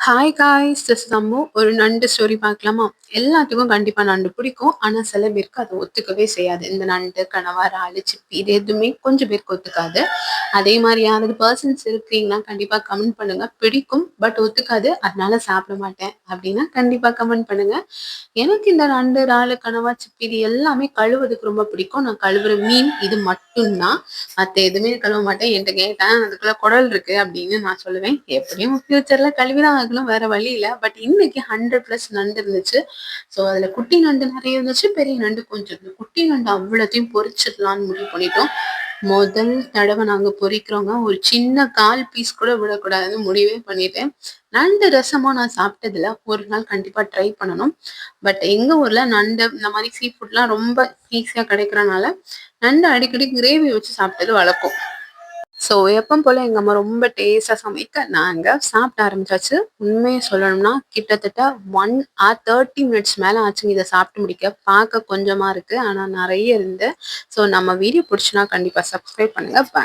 Hi guys, this is Ammu. ஒரு நண்டு story பார்க்கலாமா? எல்லாத்துக்கும் கண்டிப்பா நண்டு பிடிக்கும். ஆனா சில பேருக்கு அது ஒத்துக்கவே செய்யாது. இந்த நண்டு, கனவா, இறாலு, சிப்பி இது எதுவுமே கொஞ்சம் பேருக்கு ஒத்துக்காது. அதே மாதிரி யாராவது பர்சன்ஸ் இருக்கீங்கன்னா கண்டிப்பா கமெண்ட் பண்ணுங்க. பிடிக்கும் பட் ஒத்துக்காது, அதனால சாப்பிட மாட்டேன் அப்படின்னா கண்டிப்பா கமெண்ட் பண்ணுங்க. எனக்கு இந்த நண்டு, இறாலு, கனவா, சிப்பி இது எல்லாமே கழுவுறதுக்கு ரொம்ப பிடிக்கும். நான் கழுவுற மீன் இது மட்டும்தான். மற்ற எதுவுமே கழுவ மாட்டேன். என்கிட்ட கேட்டேன் அதுக்குள்ள குடல் இருக்கு அப்படின்னு நான் சொல்லுவேன். எப்படியும் ஃபியூச்சர்ல கழுவிதான் ஆகணும், வேற வழி இல்லை. பட் இன்னைக்கு 100+ நண்டு இருந்துச்சு. ஸோ அதுல குட்டி நண்டு நிறைய இருந்துச்சு, பெரிய நண்டு கொஞ்சம் இருந்துச்சு. குட்டி நண்டு அவ்வளோத்தையும் பொரிச்சிடலான்னு முடிவு பண்ணிட்டோம். முதல் தடவை நாங்க பொரிக்கிறோங்க. ஒரு சின்ன கால் பீஸ் கூட விடக்கூடாதுன்னு முடிவே பண்ணிட்டேன். நண்டு ரசமா நான் சாப்பிட்டதுல ஒரு நாள் கண்டிப்பா ட்ரை பண்ணணும். பட் எங்க ஊர்ல நண்டு இந்த மாதிரி சீ ஃபுட்லாம் ரொம்ப ஈஸியா கிடைக்கிறனால நண்டு அடிக்கடி கிரேவி வச்சு சாப்பிட்டது வழக்கம். ஸோ எப்பவும் போல எங்க அம்மா ரொம்ப டேஸ்டா சமைக்க நாங்க சாப்பிட ஆரம்பிச்சாச்சு. உண்மையை சொல்லணும்னா கிட்டத்தட்ட 1 hour 30 minutes மேல ஆச்சுங்க இதை சாப்பிட்டு முடிக்க. பார்க்க கொஞ்சமா இருக்கு, ஆனா நிறைய இருந்து. ஸோ நம்ம வீடியோ பிடிச்சுன்னா கண்டிப்பா சப்ஸ்கிரைப் பண்ணுங்க. பாய்.